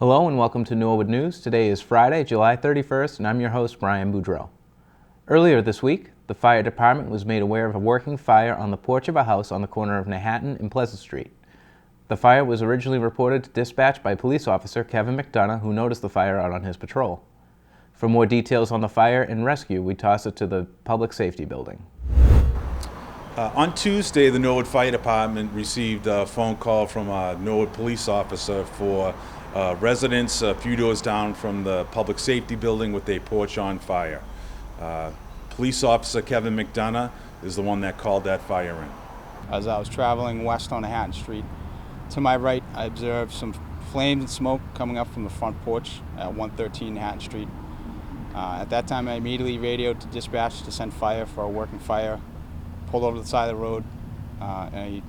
Hello and welcome to Norwood News. Today is Friday, July 31st, and I'm your host, Brian Boudreau. Earlier this week, the fire department was made aware of a working fire on the porch of a house on the corner of Manhattan and Pleasant Street. The fire was originally reported to dispatch by police officer Kevin McDonough, who noticed the fire out on his patrol. For more details on the fire and rescue, we toss it to the Public Safety Building. On Tuesday, the Norwood Fire Department received a phone call from a Norwood police officer for residents a few doors down from the Public Safety Building with a porch on fire. Police officer Kevin McDonough is the one that called that fire in. As I was traveling west on Manhattan Street, to my right, I observed some flames and smoke coming up from the front porch at 113 Manhattan Street. At that time, I immediately radioed to dispatch to send fire for a working fire. Pulled over to the side of the road, and I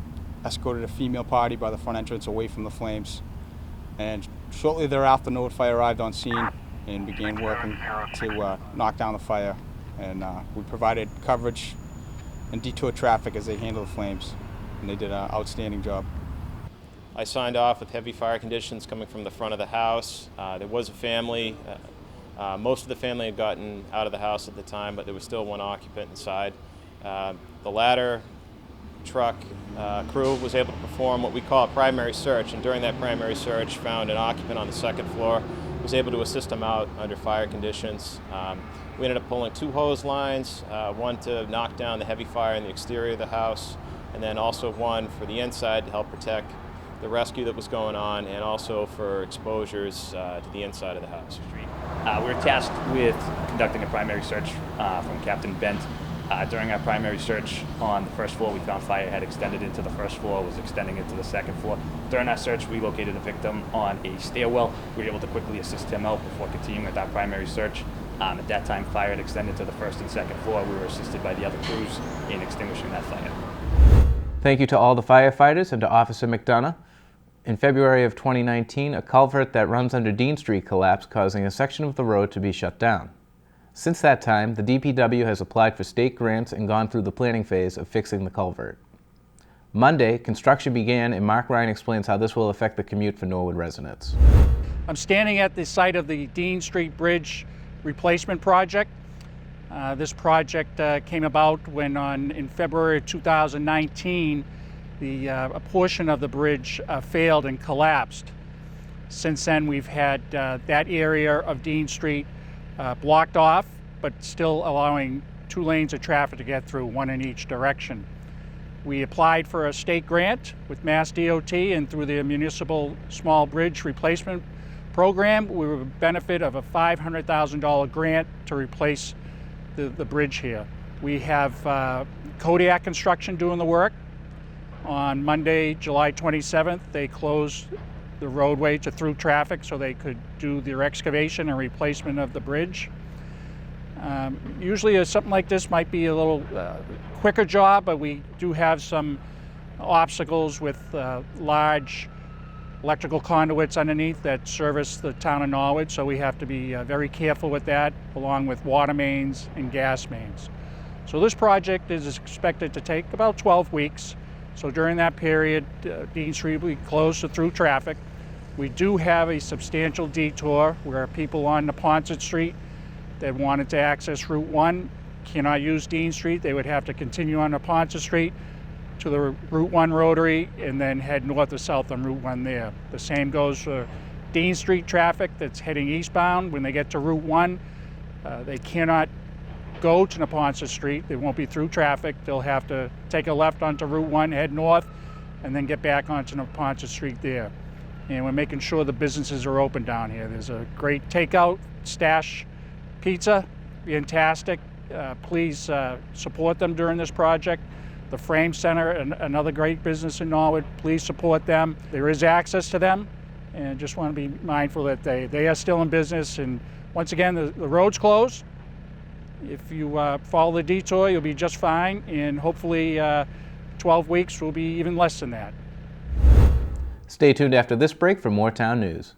escorted a female party by the front entrance away from the flames. And shortly thereafter, Norwood Fire arrived on scene and began working to knock down the fire. And we provided coverage and detoured traffic as they handled the flames, and they did an outstanding job. I signed off with heavy fire conditions coming from the front of the house. There was a family. Most of the family had gotten out of the house at the time, but there was still one occupant inside. The ladder truck crew was able to perform what we call a primary search, and during that primary search found an occupant on the second floor, was able to assist him out under fire conditions. We ended up pulling 2 hose lines, one to knock down the heavy fire in the exterior of the house, and then also one for the inside to help protect the rescue that was going on, and also for exposures to the inside of the house. We were tasked with conducting a primary search from Captain Bent. During our primary search on the first floor, we found fire had extended into the first floor, was extending into the second floor. During our search, we located a victim on a stairwell. We were able to quickly assist him out before continuing with our primary search. At that time, fire had extended to the first and second floor. We were assisted by the other crews in extinguishing that fire. Thank you to all the firefighters and to Officer McDonough. In February of 2019, a culvert that runs under Dean Street collapsed, causing a section of the road to be shut down. Since that time, the DPW has applied for state grants and gone through the planning phase of fixing the culvert. Monday, construction began, and Mark Ryan explains how this will affect the commute for Norwood residents. I'm standing at the site of the Dean Street Bridge replacement project. This project came about when in February of 2019, a portion of the bridge failed and collapsed. Since then, we've had that area of Dean Street blocked off, but still allowing 2 lanes of traffic to get through, one in each direction. We applied for a state grant with Mass DOT, and through the Municipal Small Bridge Replacement Program, we were benefit of a $500,000 grant to replace the bridge here. We have Kodiak Construction doing the work. On Monday, July 27th, they closed the roadway to through traffic so they could do their excavation and replacement of the bridge. Usually something like this might be a little quicker job, but we do have some obstacles with large electrical conduits underneath that service the town of Norwood, so we have to be very careful with that, along with water mains and gas mains. So this project is expected to take about 12 weeks. So during that period, Dean Street will be closed to through traffic. We do have a substantial detour where people on Neponset Street that wanted to access Route 1 cannot use Dean Street. They would have to continue on Neponset Street to the Route 1 rotary and then head north or south on Route 1 there. The same goes for Dean Street traffic that's heading eastbound. When they get to Route 1, they cannot go to Neponset Street. They won't be through traffic. They'll have to take a left onto Route 1, head north, and then get back onto Neponset Street there. And we're making sure the businesses are open down here. There's a great takeout, Stash Pizza, fantastic. Please support them during this project. The Frame Center, another great business in Norwood, please support them. There is access to them, and just want to be mindful that they are still in business. And once again, the road's closed. If you follow the detour, you'll be just fine, and hopefully 12 weeks will be even less than that. Stay tuned after this break for more town news.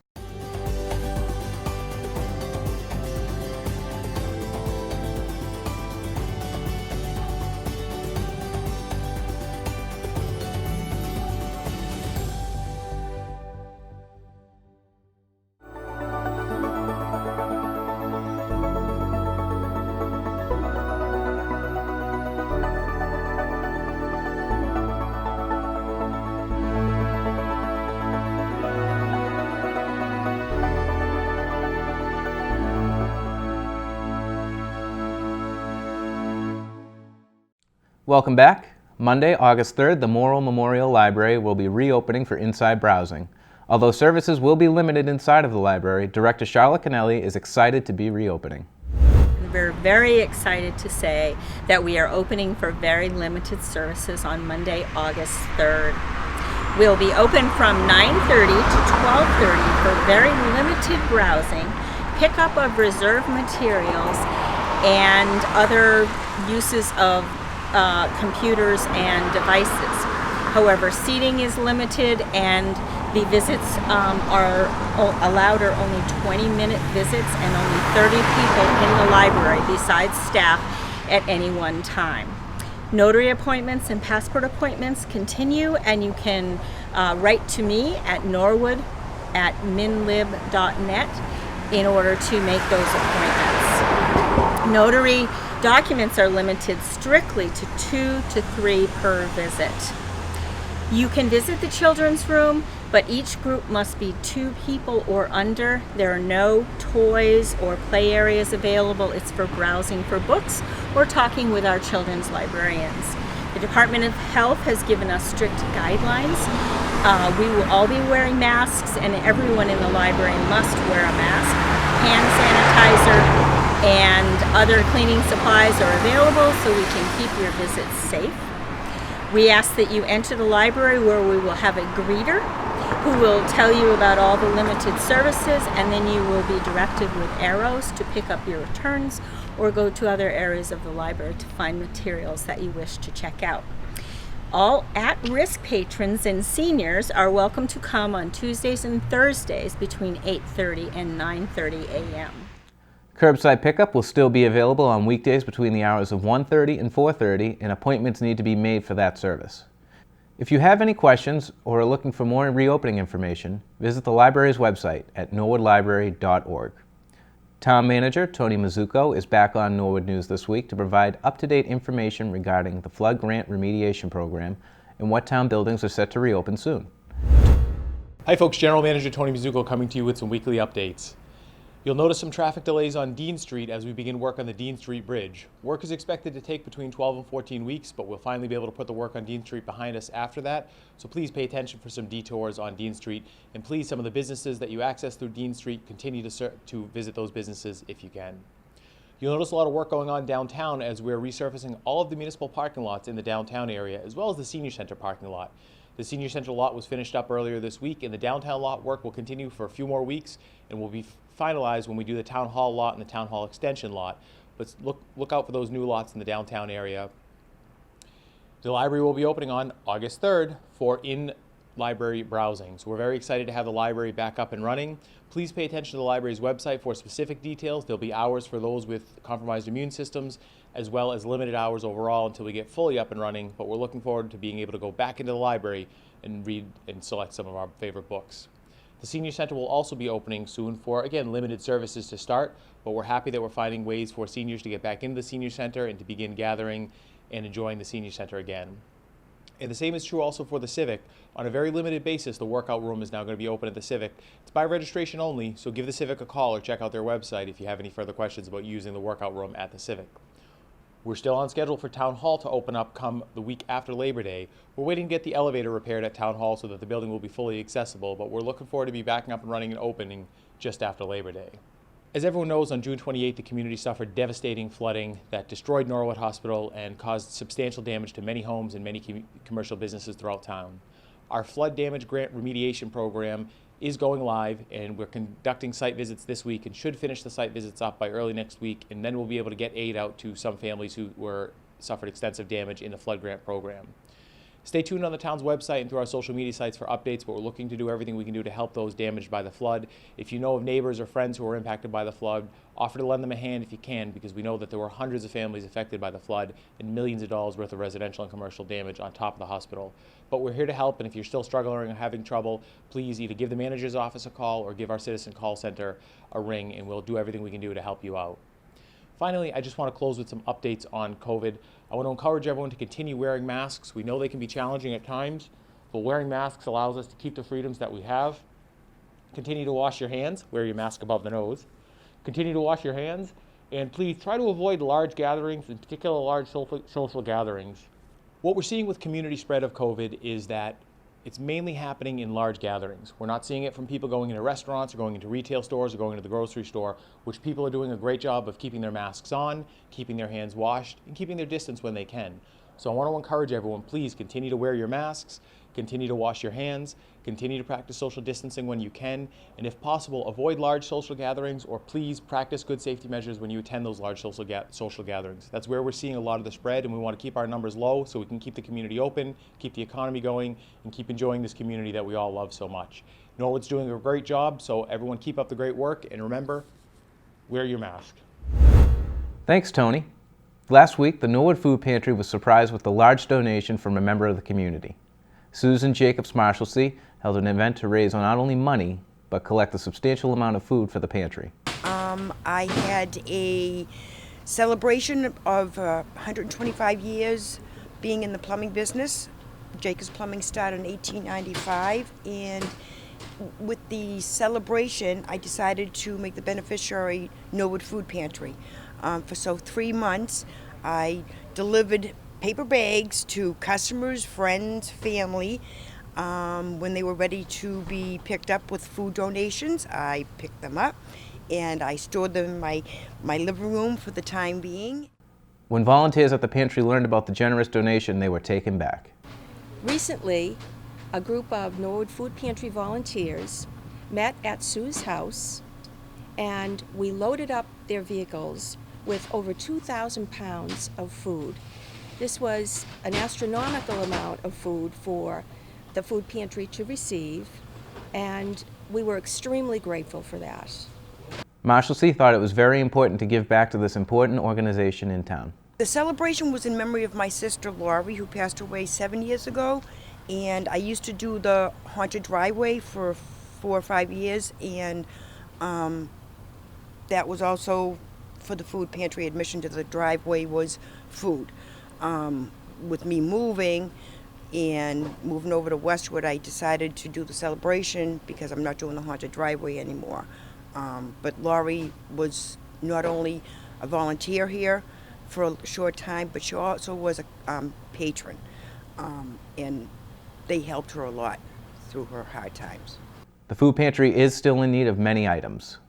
Welcome back. Monday, August 3rd, the Norwood Memorial Library will be reopening for inside browsing. Although services will be limited inside of the library, Director Charlotte Kennelly is excited to be reopening. We're very excited to say that we are opening for very limited services on Monday, August 3rd. We'll be open from 9:30 to 12:30 for very limited browsing, pickup of reserve materials, and other uses of computers and devices. However, seating is limited and the visits are allowed are only 20-minute visits and only 30 people in the library besides staff at any one time. Notary appointments and passport appointments continue, and you can write to me at norwood@minlib.net in order to make those appointments. Notary documents are limited strictly to 2 to 3 per visit. You can visit the children's room, but each group must be 2 people or under. There are no toys or play areas available. It's for browsing for books or talking with our children's librarians. The Department of Health has given us strict guidelines. We will all be wearing masks, and everyone in the library must wear a mask. Hand sanitizer and other cleaning supplies are available so we can keep your visits safe. We ask that you enter the library where we will have a greeter who will tell you about all the limited services, and then you will be directed with arrows to pick up your returns or go to other areas of the library to find materials that you wish to check out. All at-risk patrons and seniors are welcome to come on Tuesdays and Thursdays between 8:30 and 9:30 a.m. Curbside pickup will still be available on weekdays between the hours of 1:30 and 4:30, and appointments need to be made for that service. If you have any questions or are looking for more reopening information, visit the library's website at norwoodlibrary.org. Town Manager Tony Mazzucco is back on Norwood News this week to provide up-to-date information regarding the flood grant remediation program and what town buildings are set to reopen soon. Hi folks, General Manager Tony Mazzucco coming to you with some weekly updates. You'll notice some traffic delays on Dean Street as we begin work on the Dean Street Bridge. Work is expected to take between 12 and 14 weeks, but we'll finally be able to put the work on Dean Street behind us after that. So please pay attention for some detours on Dean Street, and please, some of the businesses that you access through Dean Street, continue to visit those businesses if you can. You'll notice a lot of work going on downtown as we're resurfacing all of the municipal parking lots in the downtown area, as well as the senior center parking lot. The senior center lot was finished up earlier this week, and the downtown lot work will continue for a few more weeks and will be finalized when we do the town hall lot and the town hall extension lot. But look out for those new lots in the downtown area. The library will be opening on August 3rd for in-library browsing. So we're very excited to have the library back up and running. Please pay attention to the library's website for specific details. There'll be hours for those with compromised immune systems, as well as limited hours overall until we get fully up and running. But we're looking forward to being able to go back into the library and read and select some of our favorite books. The Senior Center will also be opening soon for, again, limited services to start, but we're happy that we're finding ways for seniors to get back into the Senior Center and to begin gathering and enjoying the Senior Center again. And the same is true also for the Civic. On a very limited basis, the workout room is now going to be open at the Civic. It's by registration only, so give the Civic a call or check out their website if you have any further questions about using the workout room at the Civic. We're still on schedule for Town Hall to open up come the week after Labor Day. We're waiting to get the elevator repaired at Town Hall so that the building will be fully accessible, but we're looking forward to be backing up and running and opening just after Labor Day. As everyone knows, on June 28th, the community suffered devastating flooding that destroyed Norwood Hospital and caused substantial damage to many homes and many commercial businesses throughout town. Our flood damage grant remediation program is going live, and we're conducting site visits this week and should finish the site visits up by early next week, and then we'll be able to get aid out to some families who suffered extensive damage in the flood grant program. Stay tuned on the town's website and through our social media sites for updates, but we're looking to do everything we can do to help those damaged by the flood. If you know of neighbors or friends who were impacted by the flood, offer to lend them a hand if you can, because we know that there were hundreds of families affected by the flood and millions of dollars worth of residential and commercial damage on top of the hospital. But we're here to help, and if you're still struggling or having trouble, please either give the manager's office a call or give our citizen call center a ring, and we'll do everything we can do to help you out. Finally, I just want to close with some updates on COVID. I want to encourage everyone to continue wearing masks. We know they can be challenging at times, but wearing masks allows us to keep the freedoms that we have. Continue to wash your hands. Wear your mask above the nose. Continue to wash your hands, and please try to avoid large gatherings, in particular large social gatherings. What we're seeing with community spread of COVID is that it's mainly happening in large gatherings. We're not seeing it from people going into restaurants or going into retail stores or going into the grocery store, which people are doing a great job of keeping their masks on, keeping their hands washed, and keeping their distance when they can. So I want to encourage everyone, please continue to wear your masks, continue to wash your hands, continue to practice social distancing when you can, and if possible, avoid large social gatherings, or please practice good safety measures when you attend those large social gatherings. That's where we're seeing a lot of the spread, and we want to keep our numbers low so we can keep the community open, keep the economy going, and keep enjoying this community that we all love so much. Norwood's doing a great job, so everyone keep up the great work, and remember, wear your mask. Thanks, Tony. Last week, the Norwood Food Pantry was surprised with a large donation from a member of the community. Susan Jacobs Marshalsea held an event to raise not only money, but collect a substantial amount of food for the pantry. I had a celebration of 125 years being in the plumbing business. Jacobs Plumbing started in 1895, and with the celebration, I decided to make the beneficiary Norwood Food Pantry. For 3 months, I delivered paper bags to customers, friends, family. When they were ready to be picked up with food donations, I picked them up and I stored them in my living room for the time being. When volunteers at the pantry learned about the generous donation, they were taken back. Recently, a group of Norwood Food Pantry volunteers met at Sue's house, and we loaded up their vehicles with over 2,000 pounds of food. This was an astronomical amount of food for the food pantry to receive, and we were extremely grateful for that. Marshalsea thought it was very important to give back to this important organization in town. The celebration was in memory of my sister Laurie, who passed away 7 years ago, and I used to do the haunted driveway for 4 or 5 years, and that was also for the food pantry. Admission to the driveway was food. With me moving over to Westwood, I decided to do the celebration because I'm not doing the haunted driveway anymore. But Laurie was not only a volunteer here for a short time, but she also was a patron, and they helped her a lot through her hard times. The food pantry is still in need of many items.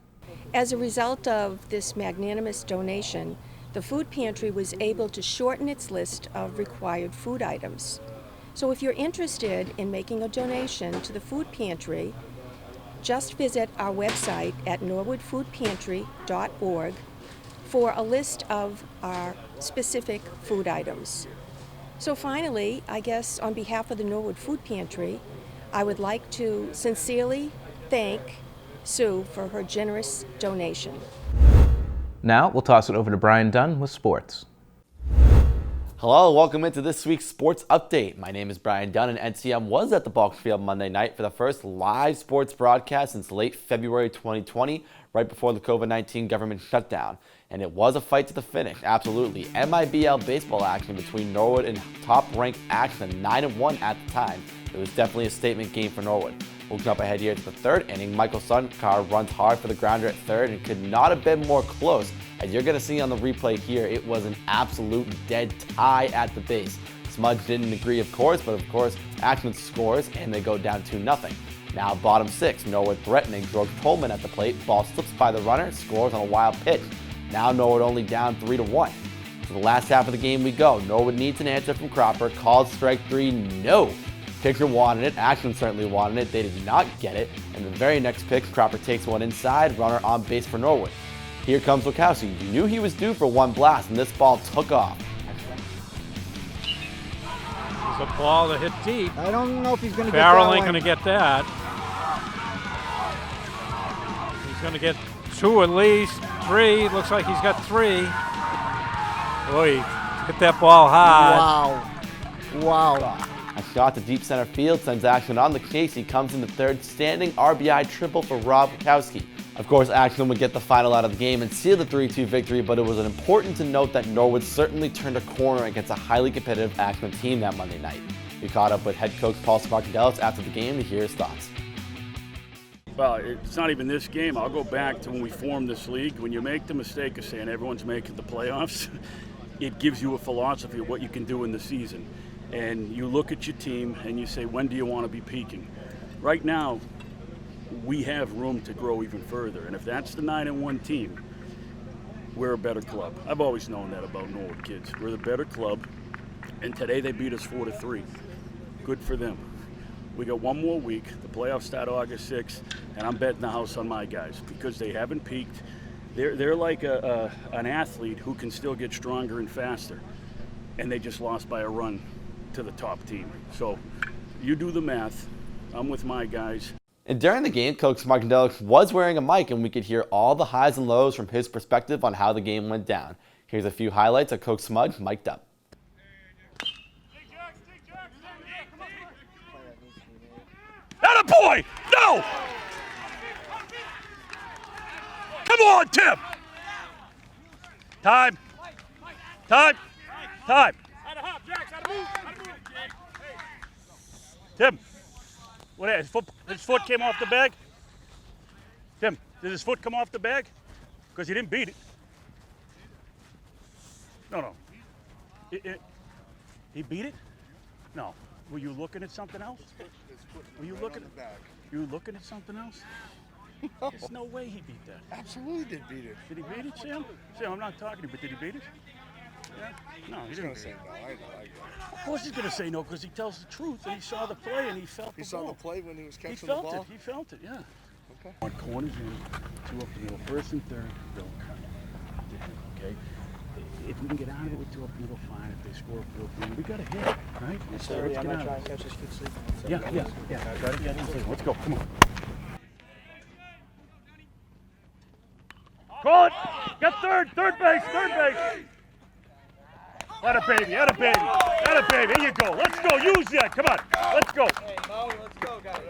As a result of this magnanimous donation, the food pantry was able to shorten its list of required food items. So if you're interested in making a donation to the food pantry, just visit our website at norwoodfoodpantry.org for a list of our specific food items. So finally, I guess on behalf of the Norwood Food Pantry, I would like to sincerely thank Sue for her generous donation. Now we'll toss it over to Brian Dunn with sports. Hello, welcome into this week's sports update. My name is Brian Dunn, and NCM was at the Ball Field Monday night for the first live sports broadcast since late February 2020, right before the COVID-19 government shutdown. And it was a fight to the finish, absolutely. MIBL baseball action between Norwood and top-ranked Ashland, 9-1 at the time. It was definitely a statement game for Norwood. We'll jump ahead here to the third inning. Michael Sunkar runs hard for the grounder at third and could not have been more close. As you're going to see on the replay here, it was an absolute dead tie at the base. Smudge didn't agree, of course, but of course, Ashland scores and they go down 2-0. Now bottom six, Norwood threatening George Tolman at the plate. Ball slips by the runner, scores on a wild pitch. Now Norwood only down 3-1. To the last half of the game we go. Norwood needs an answer from Cropper. Called strike three, no. Pitcher wanted it, Ashland certainly wanted it, they did not get it, and the very next pitch, Cropper takes one inside, runner on base for Norwood. Here comes Wachowski. You knew he was due for one blast, and this ball took off. It's a ball to hit deep. I don't know if he's going to get that Farrell ain't one. going to get that. He's going to get 2 at least, 3. Looks like he's got 3. Boy, hit that ball hard. Wow. A shot to deep center field sends Ashland on the chase. He comes in the third, standing RBI triple for Rob Wachowski. Of course, Ashland would get the final out of the game and seal the 3-2 victory, but it was important to note that Norwood certainly turned a corner against a highly competitive Ashland team that Monday night. We caught up with head coach Paul Spartadelis after the game to hear his thoughts. Well, it's not even this game. I'll go back to when we formed this league. When you make the mistake of saying everyone's making the playoffs, it gives you a philosophy of what you can do in the season. and you look at your team and you say, when do you want to be peaking? Right now, we have room to grow even further, and if that's the 9-1 team, we're a better club. I've always known that about Norwood kids. We're the better club, and today they beat us 4-3. Good for them. We got one more week. The playoffs start August 6th, and I'm betting the house on my guys because they haven't peaked. They're like an athlete who can still get stronger and faster, and they just lost by a run to the top team. So you do the math. I'm with my guys. And during the game, Coach Markendelic was wearing a mic, and we could hear all the highs and lows from his perspective on how the game went down. Here's a few highlights of Coach Smudge mic'd up. Attaboy! No! Come on, Tim! Time! Time! Time! Tim, what is his foot came off the bag? Tim, did his foot come off the bag? Because he didn't beat it. No. He beat it? No. Were you looking at something else? Were you looking at the bag? You were looking at something else? No. There's no way he beat that. Absolutely did beat it. Did he beat it, Sam? Sam, I'm not talking to you, but did he beat it? Yeah? No, he didn't. Say no. I know. Of course he's going to say no because he tells the truth and he saw the play and he felt the ball. He saw the play when he was catching the ball? He felt it, yeah. Okay. On corners in, 2 up the middle, first and third, don't cut. Okay? If we can get out of it with 2 up the middle, fine. If they score a field goal, we got to hit, right? So I'm not trying to catch this kid sleeping. Yeah. Try to get him sleeping. Let's go, come on. Call it! Get third base! Atta baby! Here you go. Let's go. Use that. Come on. Let's go. Hey, Mo, let's go, guys.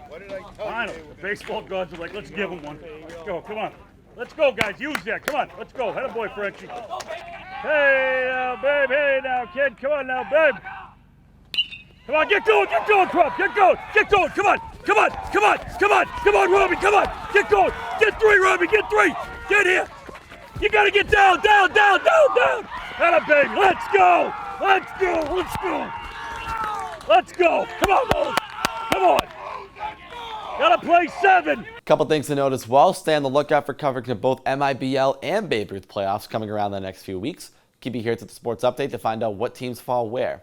What did I tell Finally, the baseball gods are like, let's give him one. Let's go. Come on. Let's go, guys. Use that. Come on. Let's go. Attaboy, Frenchie. Hey now, babe. Hey now, kid. Come on now, babe. Come on, get going, Crump. Get going. Come on, Robbie. Come on. Get going. Get 3, Robbie. Get 3. Get here. You gotta get down. Atta baby. Let's go. Come on, boys. Come on. Gotta play 7. Couple things to note as well. Stay on the lookout for coverage of both MIBL and Babe Ruth playoffs coming around the next few weeks. Keep you here to the Sports Update to find out what teams fall where.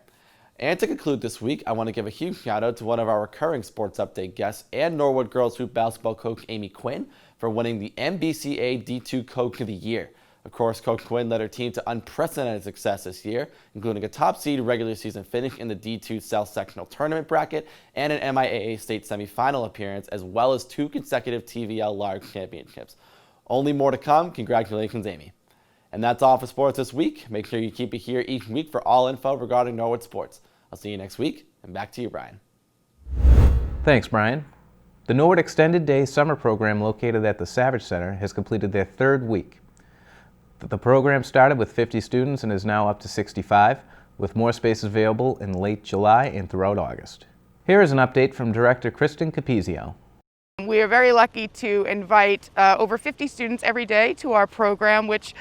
And to conclude this week, I want to give a huge shout out to one of our recurring Sports Update guests and Norwood Girls Hoop Basketball coach Amy Quinn for winning the NBCA D2 Coach of the Year. Of course, Coach Quinn led her team to unprecedented success this year, including a top seed regular season finish in the D2 South Sectional Tournament bracket and an MIAA state semifinal appearance, as well as 2 consecutive TVL Large Championships. Only more to come. Congratulations, Amy. And that's all for sports this week. Make sure you keep it here each week for all info regarding Norwood sports. I'll see you next week, and back to you, Brian. Thanks, Brian. The Norwood Extended Day Summer Program located at the Savage Center has completed their 3rd week. The program started with 50 students and is now up to 65, with more spaces available in late July and throughout August. Here is an update from Director Kristen Capizio. We are very lucky to invite over 50 students every day to our program, which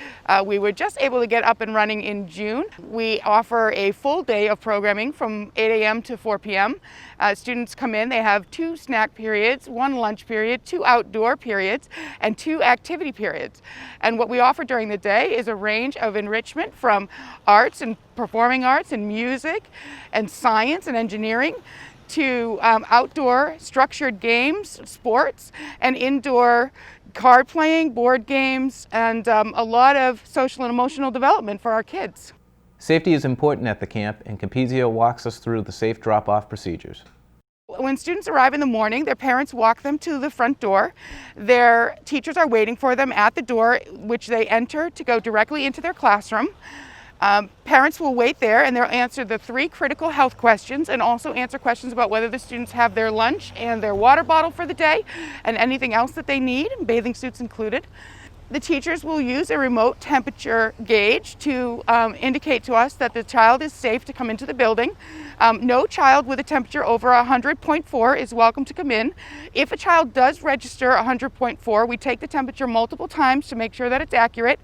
we were just able to get up and running in June. We offer a full day of programming from 8 a.m. to 4 p.m. Students come in, they have 2 snack periods, 1 lunch period, 2 outdoor periods, and 2 activity periods. And what we offer during the day is a range of enrichment from arts and performing arts and music and science and engineering, to outdoor structured games, sports, and indoor card playing, board games, and a lot of social and emotional development for our kids. Safety is important at the camp, and Capizio walks us through the safe drop-off procedures. When students arrive in the morning, their parents walk them to the front door. Their teachers are waiting for them at the door, which they enter to go directly into their classroom. Parents will wait there and they'll answer the 3 critical health questions and also answer questions about whether the students have their lunch and their water bottle for the day and anything else that they need, bathing suits included. The teachers will use a remote temperature gauge to indicate to us that the child is safe to come into the building. No child with a temperature over 100.4 is welcome to come in. If a child does register 100.4, we take the temperature multiple times to make sure that it's accurate.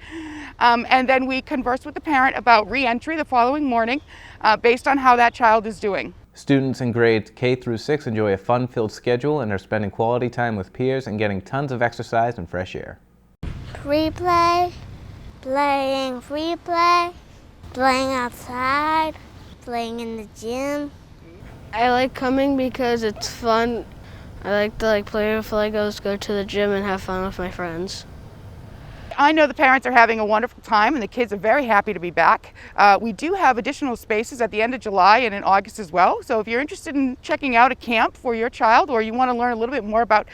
And then we converse with the parent about re-entry the following morning based on how that child is doing. Students in grades K through 6 enjoy a fun-filled schedule and are spending quality time with peers and getting tons of exercise and fresh air. Free play, playing free play, playing outside, playing in the gym. I like coming because it's fun. I like to play with Legos, go to the gym, and have fun with my friends. I know the parents are having a wonderful time and the kids are very happy to be back. We do have additional spaces at the end of July and in August as well. So if you're interested in checking out a camp for your child, or you want to learn a little bit more about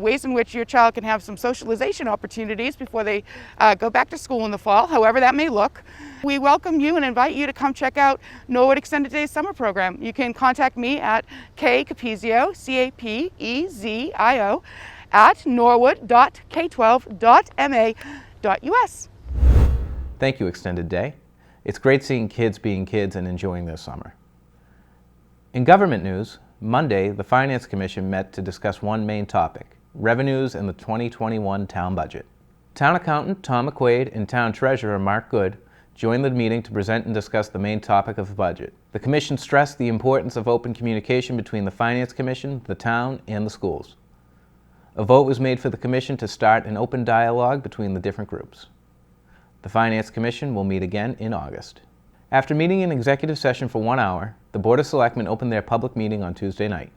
ways in which your child can have some socialization opportunities before they go back to school in the fall, however that may look, we welcome you and invite you to come check out Norwood Extended Days Summer Program. You can contact me at Capezio, Capezio, at norwood.k12.ma.us. Thank you, Extended Day. It's great seeing kids being kids and enjoying their summer. In government news, Monday, the Finance Commission met to discuss one main topic: revenues and the 2021 town budget. Town Accountant Tom McQuaid and Town Treasurer Mark Good joined the meeting to present and discuss the main topic of the budget. The Commission stressed the importance of open communication between the Finance Commission, the town, and the schools. A vote was made for the Commission to start an open dialogue between the different groups. The Finance Commission will meet again in August. After meeting in executive session for 1 hour, the Board of Selectmen opened their public meeting on Tuesday night.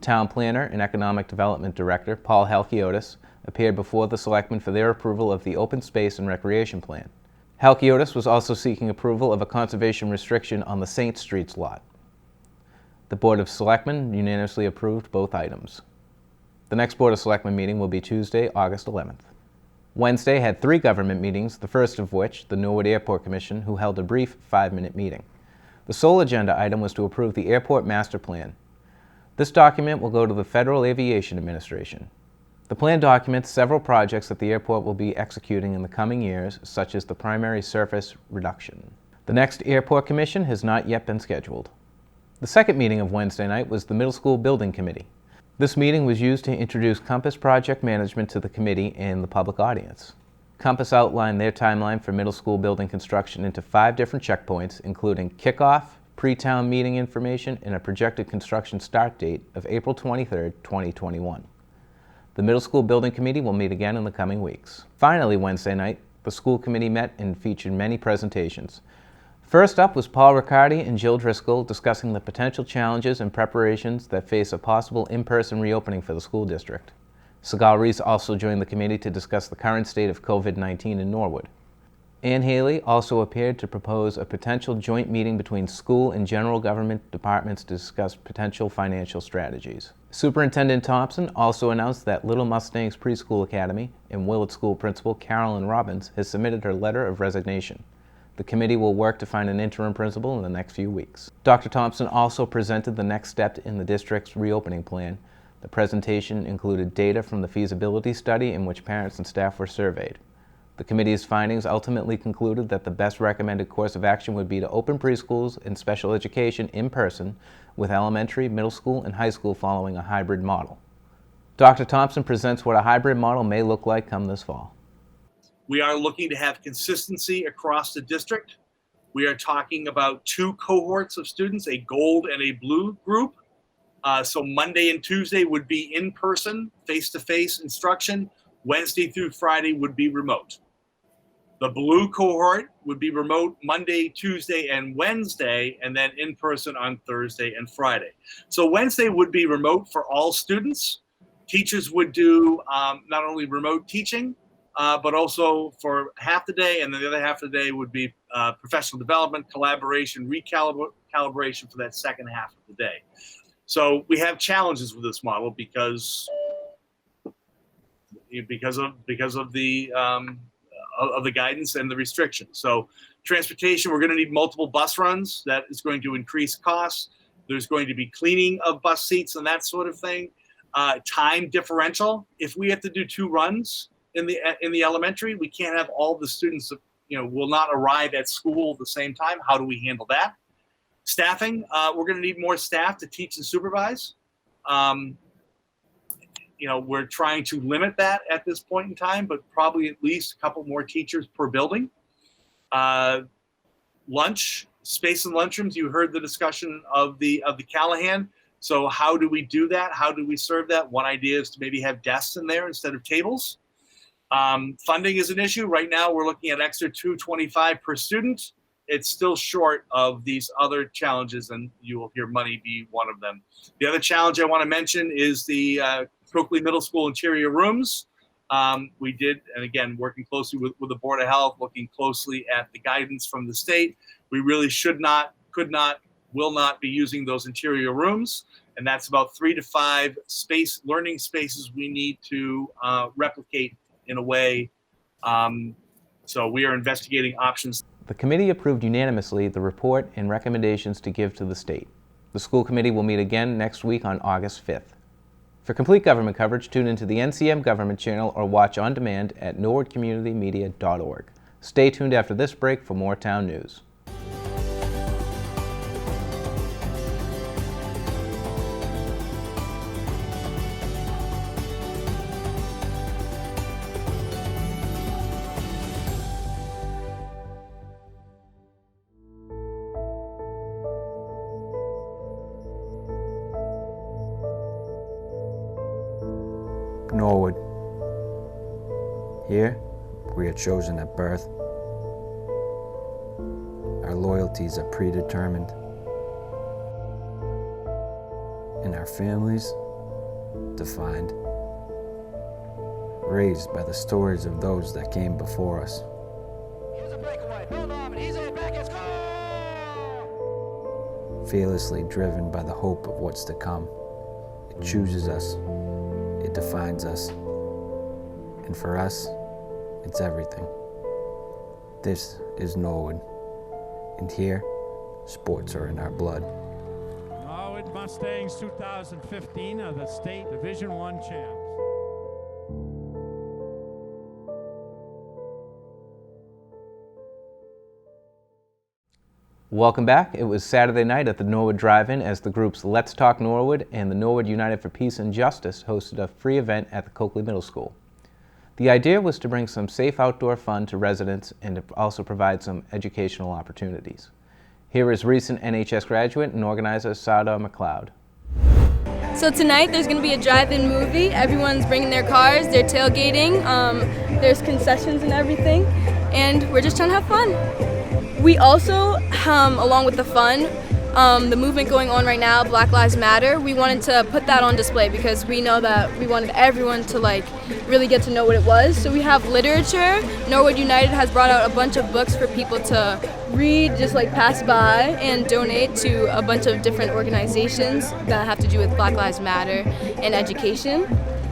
Town Planner and Economic Development Director Paul Halkiotis appeared before the Selectmen for their approval of the Open Space and Recreation Plan. Halkiotis was also seeking approval of a conservation restriction on the St. Streets lot. The Board of Selectmen unanimously approved both items. The next Board of Selectmen meeting will be Tuesday, August 11th. Wednesday had 3 government meetings, the first of which, the Norwood Airport Commission, who held a brief 5-minute meeting. The sole agenda item was to approve the Airport Master Plan. This document will go to the Federal Aviation Administration. The plan documents several projects that the airport will be executing in the coming years, such as the primary surface reduction. The next Airport Commission has not yet been scheduled. The second meeting of Wednesday night was the Middle School Building Committee. This meeting was used to introduce Compass Project Management to the committee and the public audience. Compass outlined their timeline for middle school building construction into 5 different checkpoints, including kickoff, pre-town meeting information, and a projected construction start date of April 23, 2021. The Middle School Building Committee will meet again in the coming weeks. Finally, Wednesday night, the school committee met and featured many presentations. First up was Paul Riccardi and Jill Driscoll discussing the potential challenges and preparations that face a possible in-person reopening for the school district. Sigal Reese also joined the committee to discuss the current state of COVID-19 in Norwood. Ann Haley also appeared to propose a potential joint meeting between school and general government departments to discuss potential financial strategies. Superintendent Thompson also announced that Little Mustangs Preschool Academy and Willett School Principal Carolyn Robbins has submitted her letter of resignation. The committee will work to find an interim principal in the next few weeks. Dr. Thompson also presented the next step in the district's reopening plan. The presentation included data from the feasibility study in which parents and staff were surveyed. The committee's findings ultimately concluded that the best recommended course of action would be to open preschools and special education in person, with elementary, middle school, and high school following a hybrid model. Dr. Thompson presents what a hybrid model may look like come this fall. We are looking to have consistency across the district. We are talking about 2 cohorts of students, a gold and a blue group. So Monday and Tuesday would be in person, face-to-face instruction. Wednesday through Friday would be remote. The blue cohort would be remote Monday, Tuesday, and Wednesday, and then in person on Thursday and Friday. So Wednesday would be remote for all students. Teachers would do not only remote teaching, but also for half the day, and then the other half of the day would be professional development, collaboration, recalibration for that second half of the day. So we have challenges with this model because of the guidance and the restrictions. So transportation, we're going to need multiple bus runs. That is going to increase costs. There's going to be cleaning of bus seats and that sort of thing. Time differential. If we have to do 2 runs, in the elementary. We can't have all the students, will not arrive at school at the same time. How do we handle that? Staffing, we're going to need more staff to teach and supervise. We're trying to limit that at this point in time, but probably at least a couple more teachers per building. Lunch, space in lunchrooms. You heard the discussion of the Callahan. So how do we do that? How do we serve that? One idea is to maybe have desks in there instead of tables. Funding is an issue. Right now, we're looking at extra $225 per student. It's still short of these other challenges, and you will hear money be one of them. The other challenge I want to mention is the Coakley Middle School interior rooms. We did, and again, working closely with the Board of Health, looking closely at the guidance from the state. We really should not, could not, will not be using those interior rooms. And that's about 3 to 5 learning spaces we need to replicate in a way. So we are investigating options. The committee approved unanimously the report and recommendations to give to the state. The school committee will meet again next week on August 5th. For complete government coverage, tune into the NCM Government Channel or watch on demand at norwoodcommunitymedia.org. Stay tuned after this break for more town news. Norwood. Here, we are chosen at birth. Our loyalties are predetermined. And our families, defined. Raised by the stories of those that came before us. Here's a breakaway. Bill Norman, he's in back and score! Fearlessly driven by the hope of what's to come. It chooses us. It defines us. And for us, it's everything. This is Norwood. And here, sports are in our blood. Norwood Mustangs 2015 are the state Division I champs. Welcome back. It was Saturday night at the Norwood Drive-In as the groups Let's Talk Norwood and the Norwood United for Peace and Justice hosted a free event at the Coakley Middle School. The idea was to bring some safe outdoor fun to residents and to also provide some educational opportunities. Here is recent NHS graduate and organizer Sada McLeod. So tonight there's going to be a drive-in movie. Everyone's bringing their cars, they're tailgating, there's concessions and everything, and we're just trying to have fun. We also, along with the fun, the movement going on right now, Black Lives Matter, we wanted to put that on display because we know that we wanted everyone to really get to know what it was. So we have literature. Norwood United has brought out a bunch of books for people to read, just pass by and donate to a bunch of different organizations that have to do with Black Lives Matter and education.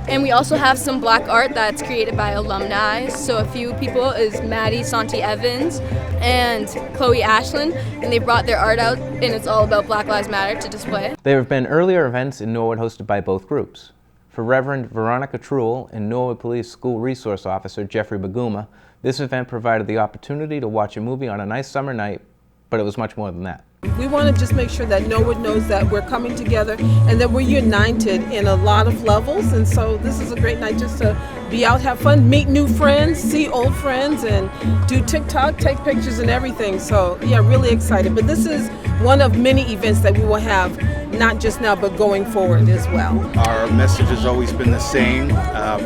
And we also have some black art that's created by alumni. So a few people is Maddie Santi Evans and Chloe Ashland, and they brought their art out, and it's all about Black Lives Matter to display. There have been earlier events in Norwood hosted by both groups. For Reverend Veronica Truel and Norwood Police School Resource Officer Jeffrey Baguma, this event provided the opportunity to watch a movie on a nice summer night, but it was much more than that. We want to just make sure that Norwood knows that we're coming together and that we're united in a lot of levels. And so this is a great night just to be out, have fun, meet new friends, see old friends, and do TikTok, take pictures and everything. So yeah, really excited. But this is one of many events that we will have, not just now, but going forward as well. Our message has always been the same,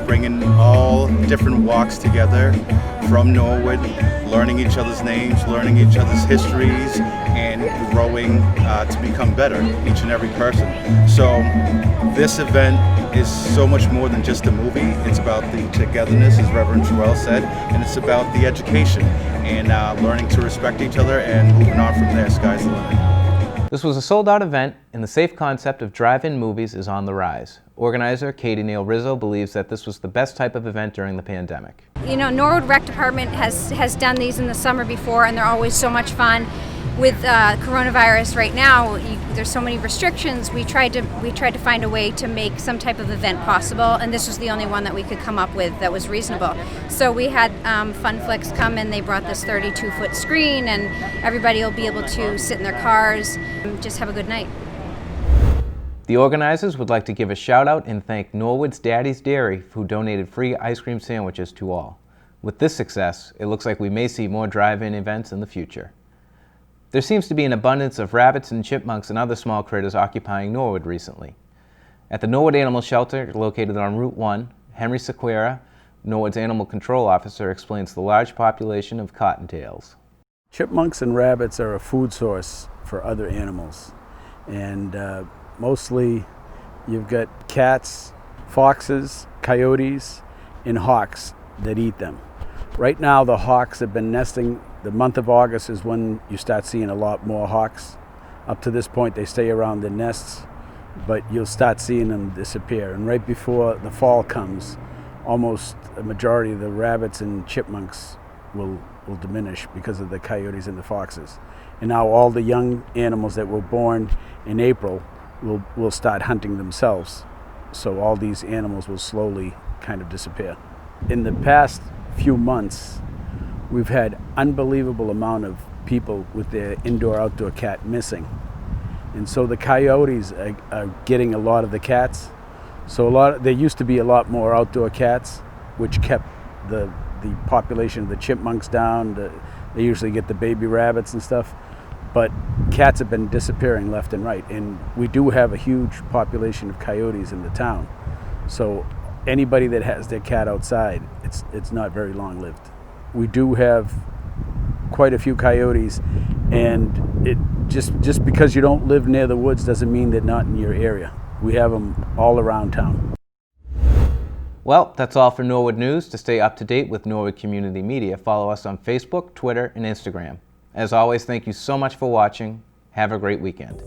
bringing all different walks together from Norwood, learning each other's names, learning each other's histories, and growing to become better, each and every person. So this event is so much more than just a movie. It's about the togetherness, as Reverend Truel said, and it's about the education and learning to respect each other and moving on from there. Sky's the limit. This was a sold-out event, and the safe concept of drive-in movies is on the rise. Organizer Katie Neal Rizzo believes that this was the best type of event during the pandemic. You know, Norwood Rec Department has done these in the summer before, and they're always so much fun. with coronavirus right now, there's so many restrictions. We tried to find a way to make some type of event possible, and this was the only one that we could come up with that was reasonable. So we had Fun Flicks come, and they brought this 32-foot screen, and everybody will be able to sit in their cars and just have a good night. The organizers would like to give a shout out and thank Norwood's Daddy's Dairy, who donated free ice cream sandwiches to all. With this success, it looks like we may see more drive-in events in the future. There seems to be an abundance of rabbits and chipmunks and other small critters occupying Norwood recently. At the Norwood Animal Shelter, located on Route 1, Henry Sequeira, Norwood's Animal Control Officer, explains the large population of cottontails. Chipmunks and rabbits are a food source for other animals. And mostly you've got cats, foxes, coyotes, and hawks that eat them. Right now the hawks have been nesting. The month of August is when you start seeing a lot more hawks. Up to this point they stay around the nests, but you'll start seeing them disappear. And right before the fall comes, almost a majority of the rabbits and chipmunks will diminish because of the coyotes and the foxes. And now all the young animals that were born in April will start hunting themselves. So all these animals will slowly kind of disappear. In the past few months, we've had unbelievable amount of people with their indoor-outdoor cat missing. And so the coyotes are getting a lot of the cats. So there used to be a lot more outdoor cats, which kept the population of the chipmunks down. They usually get the baby rabbits and stuff. But cats have been disappearing left and right. And we do have a huge population of coyotes in the town. So anybody that has their cat outside, it's not very long-lived. We do have quite a few coyotes, and it just because you don't live near the woods doesn't mean they're not in your area. We have them all around town. Well, that's all for Norwood News. To stay up to date with Norwood Community Media, follow us on Facebook, Twitter, and Instagram. As always, thank you so much for watching. Have a great weekend.